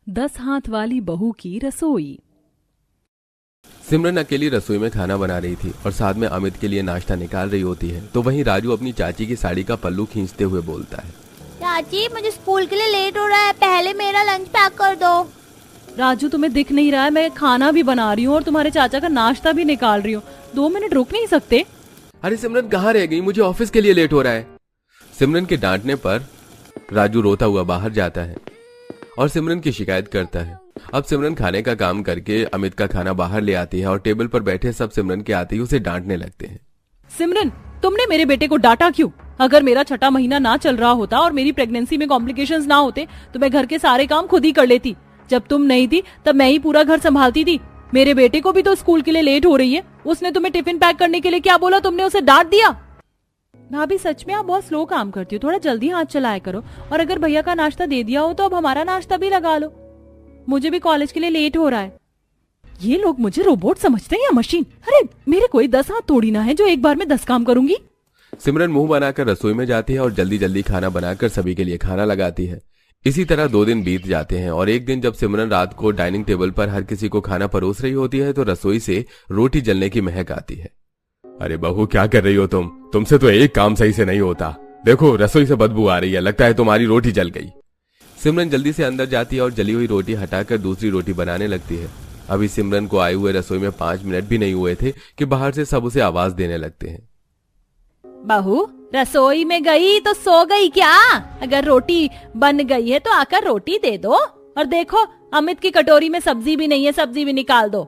10 हाथ वाली बहू की रसोई। सिमरन अकेली रसोई में खाना बना रही थी और साथ में अमित के लिए नाश्ता निकाल रही होती है। तो वहीं राजू अपनी चाची की साड़ी का पल्लू खींचते हुए बोलता है, चाची मुझे स्कूल के लिए लेट हो रहा है, पहले मेरा लंच पैक कर दो। राजू तुम्हें दिख नहीं रहा है, मैं खाना भी बना रही हूँ और तुम्हारे चाचा का नाश्ता भी निकाल रही हूँ। 2 मिनट रुक नहीं सकते? अरे सिमरन कहाँ रह गई, मुझे ऑफिस के लिए लेट हो रहा है। सिमरन के डांटने पर राजू रोता हुआ बाहर जाता है और सिमरन की शिकायत करता है। अब सिमरन खाने का काम करके अमित का खाना बाहर ले आती है और टेबल पर बैठे सब सिमरन के आते ही उसे डांटने लगते हैं। सिमरन, तुमने मेरे बेटे को डांटा क्यों? अगर मेरा 6ठा महीना ना चल रहा होता और मेरी प्रेगनेंसी में कॉम्प्लिकेशंस ना होते तो मैं घर के सारे काम खुद ही कर लेती। जब तुम नहीं थी तब मैं ही पूरा घर संभालती थी। मेरे बेटे को भी तो स्कूल के लिए लेट हो रही है। उसने तुम्हें टिफिन पैक करने के लिए क्या बोला, तुमने उसे डांट दिया? भाभी सच में आप बहुत स्लो काम करती हो, थोड़ा जल्दी हाथ चलाया करो। और अगर भैया का नाश्ता दे दिया हो तो अब हमारा नाश्ता भी लगा लो, मुझे भी कॉलेज के लिए लेट हो रहा है। ये लोग मुझे रोबोट समझते हैं या मशीन? अरे मेरे कोई 10 हाथ थोड़ी ना है जो एक बार में 10 काम करूंगी। सिमरन मुंह बनाकर रसोई में जाती है और जल्दी जल्दी खाना बनाकर सभी के लिए खाना लगाती है। इसी तरह 2 दिन बीत जाते हैं और एक दिन जब सिमरन रात को डाइनिंग टेबल पर हर किसी को खाना परोस रही होती है तो रसोई से रोटी जलने की महक आती है। अरे बहू क्या कर रही हो तुमसे तो एक काम सही से नहीं होता। देखो रसोई से बदबू आ रही है, लगता है तुम्हारी रोटी जल गई। सिमरन जल्दी से अंदर जाती है और जली हुई रोटी हटाकर दूसरी रोटी बनाने लगती है। अभी सिमरन को आए हुए रसोई में 5 मिनट भी नहीं हुए थे कि बाहर से सब उसे आवाज देने लगते हैं। बहू रसोई में गई तो सो गई क्या? अगर रोटी बन गई है तो आकर रोटी दे दो। और देखो अमित की कटोरी में सब्जी भी नहीं है, सब्जी भी निकाल दो।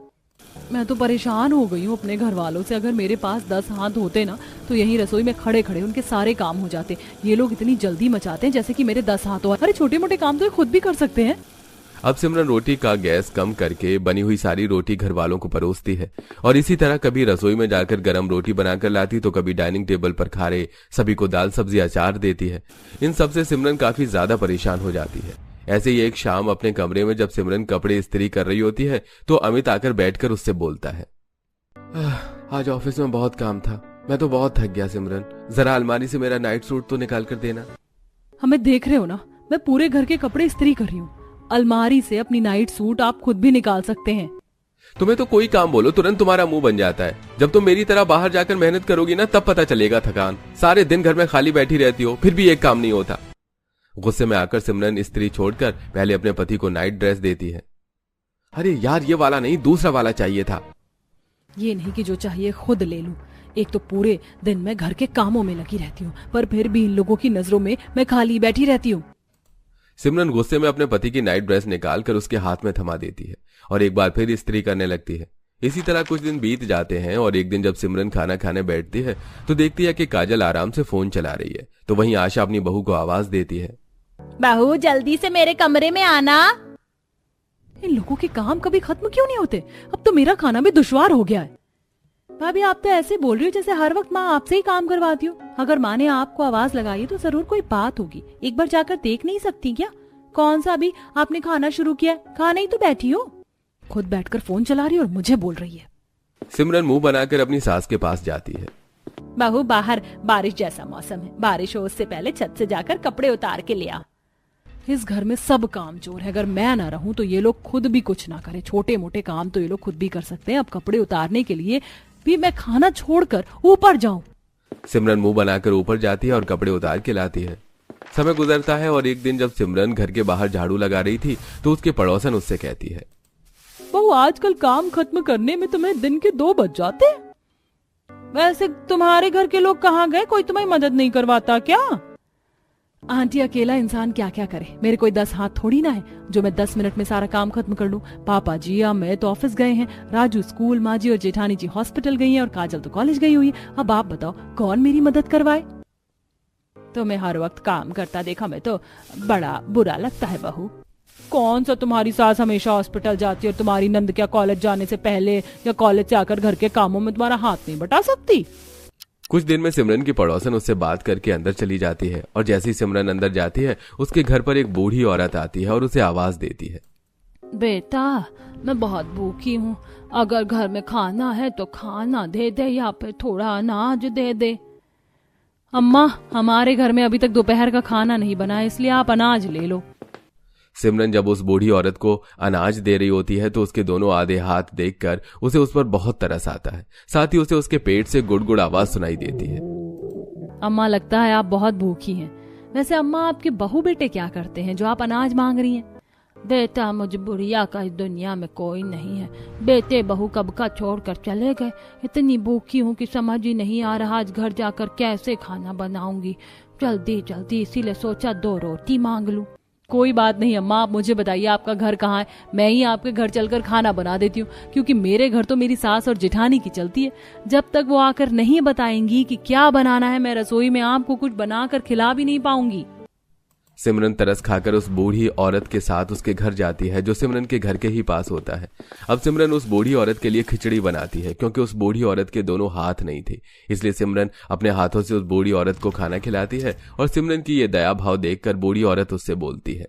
मैं तो परेशान हो गई हूँ अपने घर वालों से। अगर मेरे पास 10 हाथ होते ना तो यही रसोई में खड़े खड़े उनके सारे काम हो जाते। ये लोग इतनी जल्दी मचाते हैं जैसे कि मेरे 10 हाथ हो। अरे छोटे मोटे काम तो ये खुद भी कर सकते हैं। अब सिमरन रोटी का गैस कम करके बनी हुई सारी रोटी घर वालों को परोसती है और इसी तरह कभी रसोई में जाकर गरम रोटी बनाकर लाती तो कभी डाइनिंग टेबल पर खारे सभी को दाल सब्जी अचार देती है। इन सब से सिमरन काफी ज्यादा परेशान हो जाती है। ऐसे ही एक शाम अपने कमरे में जब सिमरन कपड़े इस्त्री कर रही होती है तो अमित आकर बैठकर उससे बोलता है, आज ऑफिस में बहुत काम था, मैं तो बहुत थक गया। सिमरन जरा अलमारी से मेरा नाइट सूट तो निकाल कर देना। हमें देख रहे हो ना, मैं पूरे घर के कपड़े इस्त्री कर रही हूँ। अलमारी से अपनी नाइट सूट आप खुद भी निकाल सकते हैं। तुम्हें तो कोई काम बोलो तुरंत तुम्हारा मुंह बन जाता है। जब तुम मेरी तरह बाहर जाकर मेहनत करोगी ना तब पता चलेगा थकान। सारे दिन घर में खाली बैठी रहती हो फिर भी एक काम नहीं होता। गुस्से में आकर सिमरन स्त्री छोड़कर पहले अपने पति को नाइट ड्रेस देती है। अरे यार ये वाला नहीं, दूसरा वाला चाहिए था। ये नहीं कि जो चाहिए खुद ले लूं। एक तो पूरे दिन मैं घर के कामों में लगी रहती हूँ पर फिर भी इन लोगों की नजरों में मैं खाली बैठी रहती हूँ। सिमरन गुस्से में अपने पति की नाइट ड्रेस निकालकर उसके हाथ में थमा देती है और एक बार फिर इस्त्री करने लगती है। इसी तरह कुछ दिन बीत जाते हैं और एक दिन जब सिमरन खाना खाने बैठती है तो देखती है कि काजल आराम से फोन चला रही है। तो वहीं आशा अपनी बहू को आवाज देती है, बहू जल्दी से मेरे कमरे में आना। इन लोगों के काम कभी खत्म क्यों नहीं होते? अब तो मेरा खाना भी दुश्वार हो गया है। भाभी आप तो ऐसे बोल रही हो जैसे हर वक्त माँ आपसे ही काम करवाती हो। अगर माँ ने आपको आवाज लगाई तो जरूर कोई बात होगी। एक बार जाकर देख नहीं सकती क्या? कौन सा अभी आपने खाना शुरू किया? खाना ही तो बैठी हो, खुद बैठकर फोन चला रही और मुझे बोल रही है। सिमरन मुंह बनाकर अपनी सास के पास जाती है। बहू बाहर बारिश जैसा मौसम है, बारिश हो उससे पहले छत से जाकर कपड़े उतार के ले आ। इस घर में सब काम चोर है। अगर मैं ना रहूं तो ये लोग खुद भी कुछ ना करें। छोटे मोटे काम तो ये लोग खुद भी कर सकते हैं। अब कपड़े उतारने के लिए भी मैं खाना छोड़कर ऊपर जाऊं? सिमरन मुंह बनाकर ऊपर जाती है और कपड़े उतार के लाती है। समय गुजरता है और एक दिन जब सिमरन घर के बाहर झाड़ू लगा रही थी तो उसके पड़ोसन उससे कहती है, बहू आजकल काम खत्म करने में तुम्हें दिन के 2 बज जाते हैं। वैसे तुम्हारे घर के लोग कहाँ गए? कोई तुम्हें मदद नहीं करवाता क्या? आंटी अकेला इंसान क्या क्या करे। मेरे कोई 10 हाथ थोड़ी ना है जो मैं 10 मिनट में सारा काम खत्म कर लूं। पापा जी या मैं तो ऑफिस गए हैं, राजू स्कूल, माँ जी और जेठानी जी हॉस्पिटल गई हैं और काजल तो कॉलेज गई हुई है। अब आप बताओ कौन मेरी मदद करवाए? तुम्हें हर वक्त काम करता देखा मैं तो बड़ा बुरा लगता है। बहू कौन सा तुम्हारी सास हमेशा हॉस्पिटल जाती है और तुम्हारी नंद क्या कॉलेज जाने से पहले या कॉलेज से आकर घर के कामों में तुम्हारा हाथ नहीं बटा सकती? कुछ दिन में सिमरन की पड़ोसन उससे बात करके अंदर चली जाती है और जैसे ही सिमरन अंदर जाती है उसके घर पर एक बूढ़ी औरत आती है और उसे आवाज देती है, बेटा मैं बहुत भूखी हूँ, अगर घर में खाना है तो खाना दे दे या फिर थोड़ा अनाज दे दे। अम्मा हमारे घर में अभी तक दोपहर का खाना नहीं बना है इसलिए आप अनाज ले लो। सिमरन जब उस बूढ़ी औरत को अनाज दे रही होती है तो उसके दोनों आधे हाथ देखकर उसे उस पर बहुत तरस आता है। साथ ही उसे उसके पेट से गुड़गुड़ आवाज सुनाई देती है। अम्मा, लगता है आप बहुत भूखी हैं। वैसे अम्मा, आपके बहू बेटे क्या करते हैं जो आप अनाज मांग रही हैं? बेटा, मुझे बुढ़िया का इस दुनिया में कोई नहीं है। बेटे बहू कब का छोड़कर चले गए। इतनी भूखी हूँ कि समझ ही नहीं आ रहा आज घर जाकर कैसे खाना बनाऊंगी। जल्दी जल्दी इसीलिए सोचा 2 रोटी मांग लूं। कोई बात नहीं अम्मा, आप मुझे बताइए आपका घर कहाँ है, मैं ही आपके घर चलकर खाना बना देती हूँ, क्योंकि मेरे घर तो मेरी सास और जेठानी की चलती है। जब तक वो आकर नहीं बताएंगी कि क्या बनाना है, मैं रसोई में आपको कुछ बनाकर खिला भी नहीं पाऊंगी। सिमरन तरस खाकर उस बूढ़ी औरत के साथ उसके घर जाती है जो सिमरन के घर के ही पास होता है। अब सिमरन उस बूढ़ी औरत के लिए खिचड़ी बनाती है, क्योंकि उस बूढ़ी औरत के दोनों हाथ नहीं थे, इसलिए सिमरन अपने हाथों से उस बूढ़ी औरत को खाना खिलाती है। और सिमरन की ये दया भाव देखकर बूढ़ी औरत उससे बोलती है,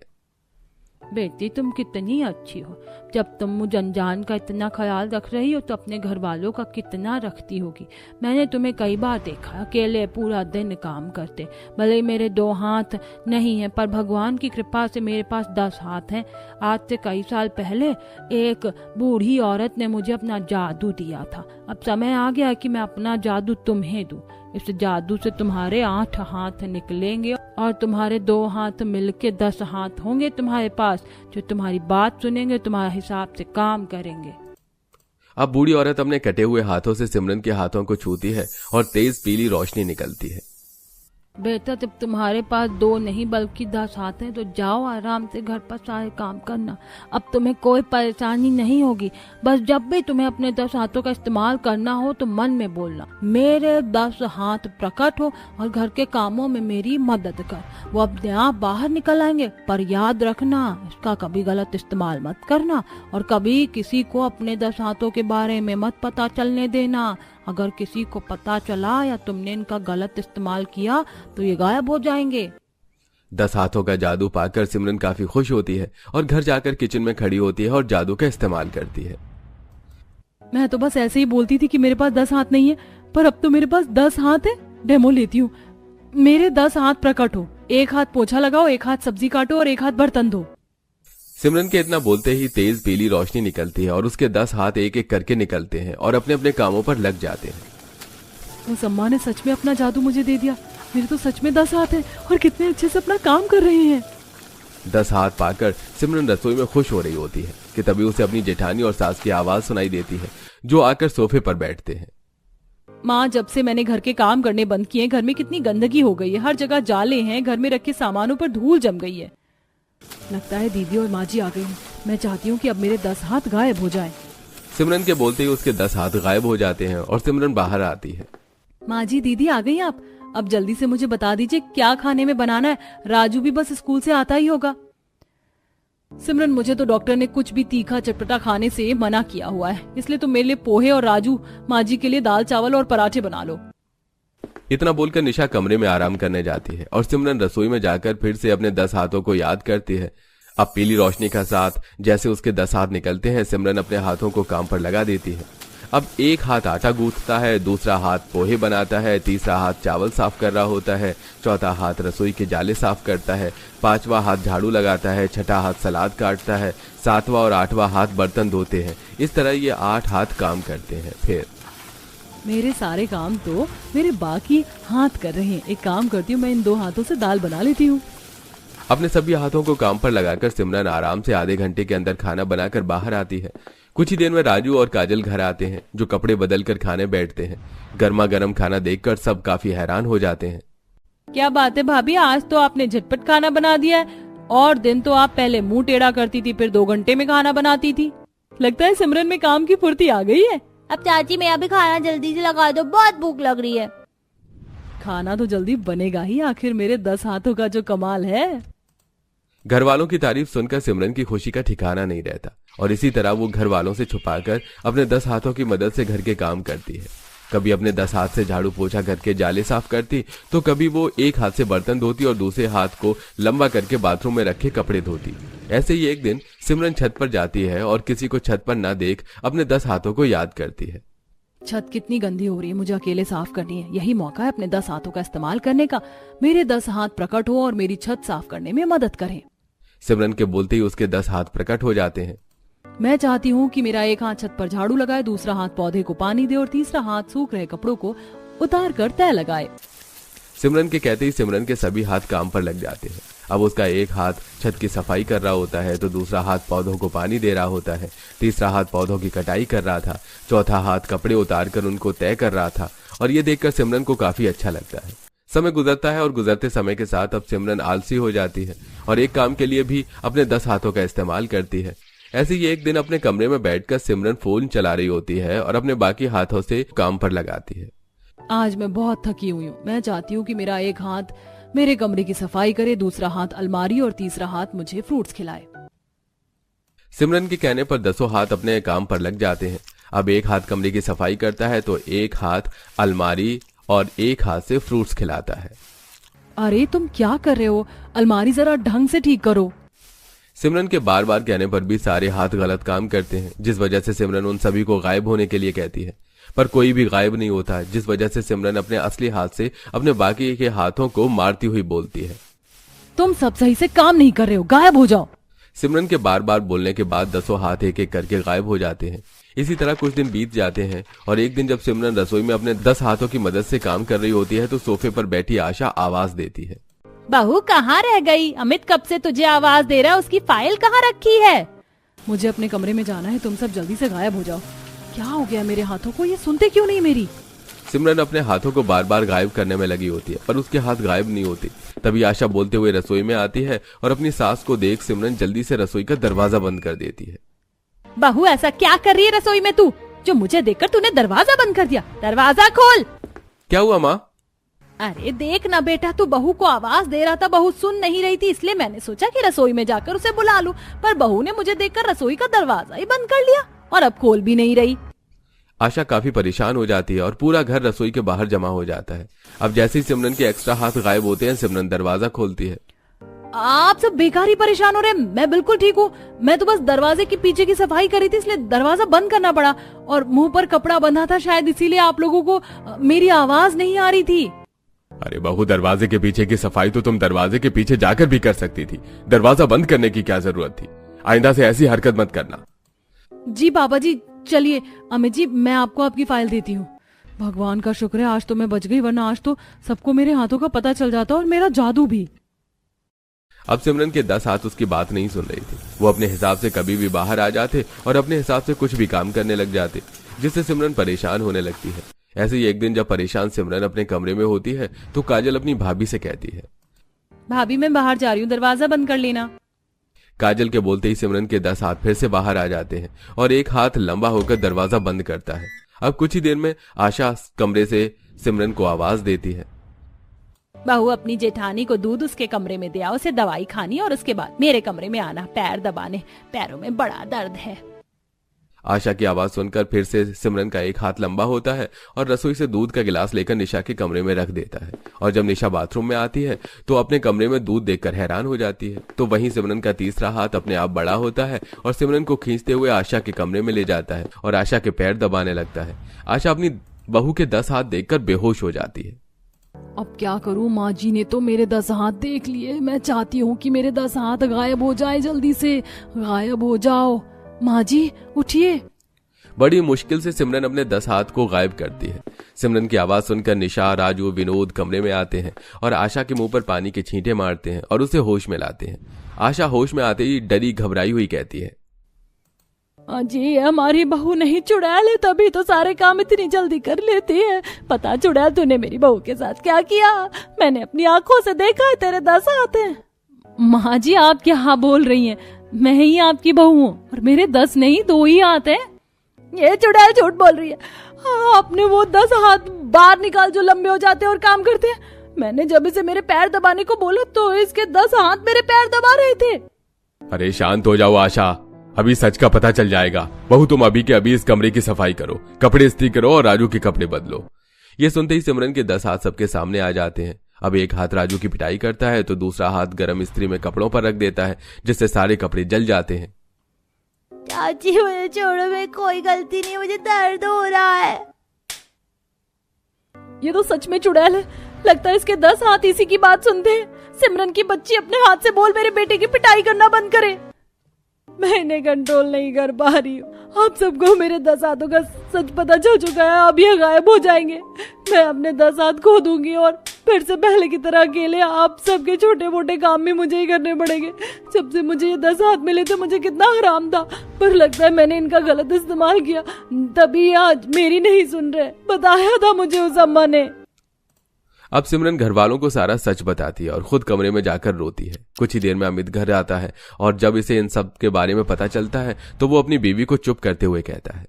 बेटी, तुम कितनी अच्छी हो। जब तुम मुझ अनजान का इतना ख्याल रख रही हो तो अपने घर वालों का कितना रखती होगी। मैंने तुम्हें कई बार देखा अकेले पूरा दिन काम करते। भले मेरे 2 हाथ नहीं हैं, पर भगवान की कृपा से मेरे पास 10 हाथ हैं। आज से कई साल पहले एक बूढ़ी औरत ने मुझे अपना जादू दिया था। अब समय आ गया है कि मैं अपना जादू तुम्हें दूं। इस जादू से तुम्हारे 8 हाथ निकलेंगे और तुम्हारे 2 हाथ मिलके 10 हाथ होंगे तुम्हारे पास, जो तुम्हारी बात सुनेंगे, तुम्हारा हिसाब से काम करेंगे। अब बूढ़ी औरत अपने कटे हुए हाथों से सिमरन के हाथों को छूती है और तेज पीली रोशनी निकलती है। बेटा, जब तुम्हारे पास 2 नहीं बल्कि 10 हाथ हैं तो जाओ आराम से घर पर सारे काम करना। अब तुम्हें कोई परेशानी नहीं होगी। बस जब भी तुम्हें अपने 10 हाथों का इस्तेमाल करना हो तो मन में बोलना, मेरे 10 हाथ प्रकट हो और घर के कामों में मेरी मदद कर। वो अपने आप बाहर निकल आएंगे, पर याद रखना इसका कभी गलत इस्तेमाल मत करना और कभी किसी को अपने 10 हाथों के बारे में मत पता चलने देना। अगर किसी को पता चला या तुमने इनका गलत इस्तेमाल किया तो ये गायब हो जाएंगे। 10 हाथों का जादू पाकर सिमरन काफी खुश होती है और घर जाकर किचन में खड़ी होती है और जादू का इस्तेमाल करती है। मैं तो बस ऐसे ही बोलती थी कि मेरे पास 10 हाथ नहीं है, पर अब तो मेरे पास 10 हाथ है। डेमो लेती हूँ। मेरे 10 हाथ प्रकट हो, 1 हाथ पोछा लगाओ, 1 हाथ सब्जी काटो और 1 हाथ बर्तन धो। सिमरन के इतना बोलते ही तेज पीली रोशनी निकलती है और उसके 10 हाथ एक एक करके निकलते हैं और अपने अपने कामों पर लग जाते हैं। उस अम्मा ने सच में अपना जादू मुझे दे दिया। मेरे तो सच में 10 हाथ हैं और कितने अच्छे से अपना काम कर रहे हैं। 10 हाथ पाकर सिमरन रसोई में खुश हो रही होती है कि तभी उसे अपनी जेठानी और सास की आवाज सुनाई देती है, जो आकर सोफे पर बैठते हैं। माँ, जब से मैंने घर के काम करने बंद किए, घर में कितनी गंदगी हो गई है। हर जगह जाले हैं, घर में रखे सामानों पर धूल जम गई है। लगता है दीदी और माँ जी आ गई हैं। मैं चाहती हूँ कि अब मेरे 10 हाथ गायब हो जाएं। सिमरन के बोलते ही उसके 10 हाथ गायब हो जाते हैं और सिमरन बाहर आती है। माँ जी, दीदी आ गई आप। अब जल्दी से मुझे बता दीजिए क्या खाने में बनाना है। राजू भी बस स्कूल से आता ही होगा। सिमरन, मुझे तो डॉक्टर ने कुछ भी तीखा चटपटा खाने से मना किया हुआ है, इसलिए तुम मेरे लिए पोहे और राजू माँ जी के लिए दाल चावल और पराठे बना लो। इतना बोलकर निशा कमरे में आराम करने जाती है और सिमरन रसोई में जाकर फिर से अपने 10 हाथों को याद करती है। अब पीली रोशनी का साथ जैसे उसके 10 हाथ निकलते हैं, सिमरन अपने हाथों को काम पर लगा देती है। अब 1 हाथ आटा गूंथता है, दूसरा हाथ पोहे बनाता है, तीसरा हाथ चावल साफ कर रहा होता है, चौथा हाथ रसोई के जाले साफ करता है, 5वां हाथ झाड़ू लगाता है, 6ठा हाथ सलाद काटता है, 7वां और 8वां हाथ बर्तन धोते हैं। इस तरह ये 8 हाथ काम करते हैं। फिर मेरे सारे काम तो मेरे बाकी हाथ कर रहे हैं। एक काम करती हूँ, मैं इन 2 हाथों से दाल बना लेती हूँ। अपने सभी हाथों को काम पर लगाकर सिमरन आराम से आधे घंटे के अंदर खाना बनाकर बाहर आती है। कुछ ही देर में राजू और काजल घर आते हैं, जो कपड़े बदल कर खाने बैठते हैं। गर्मा गर्म खाना देखकर सब काफी हैरान हो जाते हैं। क्या बात है भाभी, आज तो आपने झटपट खाना बना दिया है। और दिन तो आप पहले मुंह टेढ़ा करती थी, फिर 2 घंटे में खाना बनाती थी। लगता है सिमरन में काम की फुर्ती आ गई है। अब चाची, मेरा भी खाना जल्दी से लगा दो, बहुत भूख लग रही है। खाना तो जल्दी बनेगा ही, आखिर मेरे 10 हाथों का जो कमाल है। घर वालों की तारीफ सुनकर सिमरन की खुशी का ठिकाना नहीं रहता और इसी तरह वो घर वालों से छुपाकर अपने 10 हाथों की मदद से घर के काम करती है। कभी अपने 10 हाथ से झाड़ू पोछा घर के जाले साफ करती, तो कभी वो 1 हाथ से बर्तन धोती और दूसरे हाथ को लंबा करके बाथरूम में रखे कपड़े धोती। ऐसे ही एक दिन सिमरन छत पर जाती है और किसी को छत पर न देख अपने 10 हाथों को याद करती है। छत कितनी गंदी हो रही है, मुझे अकेले साफ करनी है। यही मौका है अपने 10 हाथों का इस्तेमाल करने का। मेरे 10 हाथ प्रकट हो और मेरी छत साफ करने में मदद करें। सिमरन के बोलते ही उसके 10 हाथ प्रकट हो जाते हैं। मैं चाहती हूँ कि मेरा एक हाथ छत पर झाड़ू लगाए, दूसरा हाथ पौधे को पानी दे और तीसरा हाथ सूख रहे कपड़ों को उतार कर तय लगाए। सिमरन के कहते ही सिमरन के सभी हाथ काम पर लग जाते हैं। अब उसका एक हाथ छत की सफाई कर रहा होता है, तो दूसरा हाथ पौधों को पानी दे रहा होता है, तीसरा हाथ पौधों की कटाई कर रहा था, चौथा हाथ कपड़े उतार कर उनको तय कर रहा था। और ये देखकर सिमरन को काफी अच्छा लगता है। समय गुजरता है और गुजरते समय के साथ अब सिमरन आलसी हो जाती है और एक काम के लिए भी अपने 10 हाथों का इस्तेमाल करती है। ऐसे ही एक दिन अपने कमरे में बैठकर सिमरन फोन चला रही होती है और अपने बाकी हाथों से काम पर लगाती है। आज मैं बहुत थकी हुई हूँ। मैं चाहती हूँ कि मेरा एक हाथ मेरे कमरे की सफाई करे, दूसरा हाथ अलमारी और तीसरा हाथ मुझे फ्रूट्स खिलाए। सिमरन के कहने पर 10 हाथ अपने काम पर लग जाते हैं। अब एक हाथ कमरे की सफाई करता है तो एक हाथ अलमारी और एक हाथ से फ्रूट्स खिलाता है। अरे तुम क्या कर रहे हो? अलमारी जरा ढंग से ठीक करो। सिमरन के बार बार कहने पर भी सारे हाथ गलत काम करते हैं, जिस वजह से सिमरन उन सभी को गायब होने के लिए कहती है, पर कोई भी गायब नहीं होता, जिस वजह से सिमरन अपने असली हाथ से अपने बाकी के हाथों को मारती हुई बोलती है, तुम सब सही से काम नहीं कर रहे हो, गायब हो जाओ। सिमरन के बार बार बोलने के बाद 10 हाथ एक एक करके गायब हो जाते हैं। इसी तरह कुछ दिन बीत जाते हैं और एक दिन जब सिमरन रसोई में अपने 10 हाथों की मदद से काम कर रही होती है तो सोफे पर बैठी आशा आवाज देती है, बहू कहाँ रह गई? अमित कब से तुझे आवाज दे रहा है, उसकी फाइल कहाँ रखी है? मुझे अपने कमरे में जाना है, तुम सब जल्दी से गायब हो जाओ। क्या हो गया मेरे हाथों को? ये सुनते क्यों नहीं मेरी? सिमरन अपने हाथों को बार बार गायब करने में लगी होती है पर उसके हाथ गायब नहीं होते। तभी आशा बोलते हुए रसोई में आती है और अपनी सास को देख सिमरन जल्दी से रसोई का दरवाजा बंद कर देती है। बहू ऐसा क्या कर रही है रसोई में तू, जो मुझे देखकर तूने दरवाजा बंद कर दिया? दरवाजा खोल। क्या हुआ माँ? अरे देख ना बेटा, तू बहू को आवाज दे रहा था, बहू सुन नहीं रही थी, इसलिए मैंने सोचा कि रसोई में जाकर उसे बुला लूं, पर बहू ने मुझे देखकर रसोई का दरवाजा ही बंद कर लिया और अब खोल भी नहीं रही। आशा काफी परेशान हो जाती है और पूरा घर रसोई के बाहर जमा हो जाता है। अब जैसे ही सिमरन के एक्स्ट्रा हाथ गायब होते हैं सिमरन दरवाजा खोलती है। आप सब बेकार ही परेशान हो रहे हैं, मैं बिल्कुल ठीक हूँ। मैं तो बस दरवाजे के पीछे की सफाई करी थी, इसलिए दरवाजा बंद करना पड़ा और मुंह पर कपड़ा बंधा था, शायद इसीलिए आप लोगों को मेरी आवाज नहीं आ रही थी। अरे बहू, दरवाजे के पीछे की सफाई तो तुम दरवाजे के पीछे जाकर भी कर सकती थी, दरवाजा बंद करने की क्या जरूरत थी? आइंदा से ऐसी हरकत मत करना। जी पापा जी, चलिए अमित जी, मैं आपको आपकी फाइल देती हूँ। भगवान का शुक्र है आज तो मैं बच गई, वरना आज तो सबको मेरे हाथों का पता चल जाता और मेरा जादू भी। अब सिमरन के 10 हाथ उसकी बात नहीं सुन रही थी। वो अपने हिसाब से कभी भी बाहर आ जाते और अपने हिसाब से कुछ भी काम करने लग जाते, जिससे सिमरन परेशान होने लगती है। ऐसे ही एक दिन जब परेशान सिमरन अपने कमरे में होती है तो काजल अपनी भाभी से कहती है, भाभी मैं बाहर जा रही हूँ, दरवाजा बंद कर लेना। काजल के बोलते ही सिमरन के 10 हाथ फिर से बाहर आ जाते हैं और एक हाथ लंबा होकर दरवाजा बंद करता है। अब कुछ ही देर में आशा कमरे से सिमरन को आवाज देती है, बहू अपनी जेठानी को दूध उसके कमरे में दिया, उसे दवाई खानी और उसके बाद मेरे कमरे में आना, पैर दबाने, पैरों में बड़ा दर्द है। आशा की आवाज सुनकर फिर से सिमरन का एक हाथ लंबा होता है और रसोई से दूध का गिलास लेकर निशा के कमरे में रख देता है। और जब निशा बाथरूम में आती है तो अपने कमरे में दूध देखकर हैरान हो जाती है। तो वहीं सिमरन का तीसरा हाथ अपने आप बड़ा होता है और सिमरन को खींचते हुए आशा के कमरे में ले जाता है और आशा के पैर दबाने लगता है। आशा अपनी बहू के 10 हाथ देखकर बेहोश हो जाती है। अब क्या करूं, माँ जी ने तो मेरे 10 हाथ देख लिए। मैं चाहती हूँ कि मेरे 10 हाथ गायब हो जाए, जल्दी से गायब हो जाओ। माँ जी उठिए। बड़ी मुश्किल से सिमरन अपने 10 हाथ को गायब करती है। सिमरन की आवाज सुनकर निशा, राजू, विनोद कमरे में आते हैं और आशा के मुंह पर पानी के छींटे मारते हैं और उसे होश में लाते हैं। आशा होश में आते ही डरी घबराई हुई कहती है, जी हमारी बहू नहीं चुड़ैल है, तभी तो सारे काम इतनी जल्दी कर लेती है। पता चुड़ैल तूने मेरी बहू के साथ क्या किया? मैंने अपनी आंखों से देखा है, तेरे 10 हाथ हैं। माँ जी आप क्या बोल रही हैं? मैं ही आपकी बहू हूँ और मेरे 10 नहीं 2 ही हाथ हैं। ये चुड़ैल झूठ बोल रही है। आपने वो 10 हाथ बाहर निकाल जो लंबे हो जाते हैं और काम करते हैं। मैंने जब इसे मेरे पैर दबाने को बोला तो इसके 10 हाथ मेरे पैर दबा रहे थे। अरे शांत हो जाओ आशा, अभी सच का पता चल जाएगा। बहू तुम अभी के अभी इस कमरे की सफाई करो, कपड़े इस्त्री करो और राजू के कपड़े बदलो। ये सुनते ही सिमरन के 10 हाथ सबके सामने आ जाते हैं। अब एक हाथ राजू की पिटाई करता है तो दूसरा हाथ गरम इस्त्री में कपड़ों पर रख देता है, जिससे सारे कपड़े जल जाते हैं। चाची मुझे छोड़ो, मेरी कोई गलती नहीं, मुझे दर्द हो रहा है। ये तो सच में चुड़ैल है। लगता है इसके 10 हाथ इसी की बात सुनते हैं। सिमरन की बच्ची अपने हाथ से बोल मेरे बेटे की पिटाई करना बंद करे। मैं इन्हें कंट्रोल नहीं कर पा रही हूँ। आप सबको मेरे 10 हाथों का सच पता चल चुका है, अब ये गायब हो जाएंगे। मैं अपने 10 हाथ खो दूंगी और फिर से पहले की तरह अकेले आप सबके छोटे मोटे काम भी मुझे ही करने पड़ेंगे। जब से मुझे ये 10 हाथ मिले थे मुझे कितना आराम था, पर लगता है मैंने इनका गलत इस्तेमाल किया, तभी आज मेरी नहीं सुन रहे। बताया था मुझे उस अम्मा ने। अब सिमरन घर वालों को सारा सच बताती है और खुद कमरे में जाकर रोती है। कुछ ही देर में अमित घर आता है और जब इसे इन सब के बारे में पता चलता है तो वो अपनी बीवी को चुप करते हुए कहता है,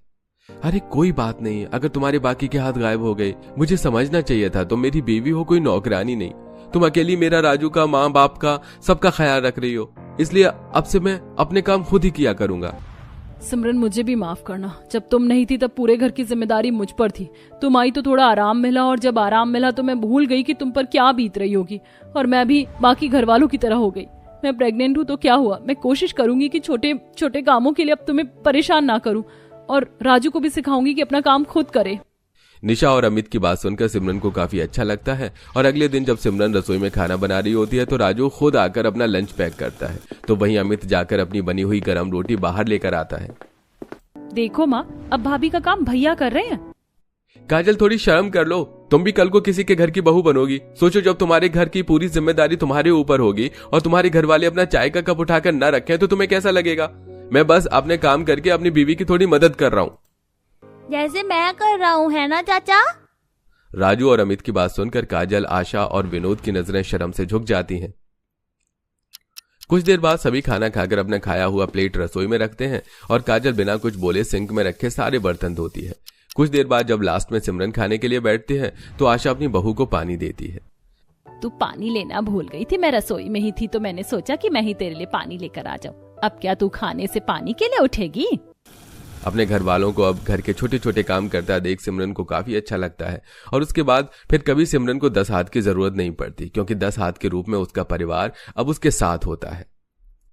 अरे कोई बात नहीं, अगर तुम्हारे बाकी के हाथ गायब हो गए, मुझे समझना चाहिए था, तुम मेरी बीवी हो, कोई नौकरानी नहीं। तुम अकेली मेरा, राजू का, माँ बाप का, सबका ख्याल रख रही हो, इसलिए अब से मैं अपने काम खुद ही किया करूंगा। सिमरन मुझे भी माफ करना, जब तुम नहीं थी तब पूरे घर की जिम्मेदारी मुझ पर थी। तुम आई तो थोड़ा आराम मिला और जब आराम मिला तो मैं भूल गई कि तुम पर क्या बीत रही होगी और मैं भी बाकी घर वालों की तरह हो गई। मैं प्रेग्नेंट हूँ तो क्या हुआ, मैं कोशिश करूंगी कि छोटे छोटे कामों के लिए अब तुम्हें परेशान ना करूं और राजू को भी सिखाऊंगी कि अपना काम खुद करे। निशा और अमित की बात सुनकर सिमरन को काफी अच्छा लगता है और अगले दिन जब सिमरन रसोई में खाना बना रही होती है तो राजू खुद आकर अपना लंच पैक करता है, तो वहीं अमित जाकर अपनी बनी हुई गरम रोटी बाहर लेकर आता है। देखो माँ, अब भाभी का काम भैया कर रहे हैं। काजल थोड़ी शर्म कर लो, तुम भी कल को किसी के घर की बहू बनोगी। सोचो जब तुम्हारे घर की पूरी जिम्मेदारी तुम्हारे ऊपर होगी और तुम्हारे घर वाले अपना चाय का कप उठाकर न रखें तो तुम्हें कैसा लगेगा। मैं बस अपने काम करके अपनी बीवी की थोड़ी मदद कर रहा हूँ, जैसे मैं कर रहा हूँ, है ना चाचा। राजू और अमित की बात सुनकर काजल, आशा और विनोद की नजरें शर्म से झुक जाती हैं। कुछ देर बाद सभी खाना खाकर अपना खाया हुआ प्लेट रसोई में रखते हैं और काजल बिना कुछ बोले सिंक में रखे सारे बर्तन धोती है। कुछ देर बाद जब लास्ट में सिमरन खाने के लिए बैठते हैं तो आशा अपनी बहू को पानी देती है। तू पानी लेना भूल गई थी, मैं रसोई में ही थी तो मैंने सोचा कि मैं ही तेरे लिए पानी लेकर आ जाऊं। अब क्या तू खाने से पानी के लिए उठेगी। अपने घर वालों को अब घर के छोटे छोटे काम करता देख सिमरन को काफी अच्छा लगता है और उसके बाद फिर कभी सिमरन को 10 हाथ की जरूरत नहीं पड़ती, क्योंकि 10 हाथ के रूप में उसका परिवार अब उसके साथ होता है।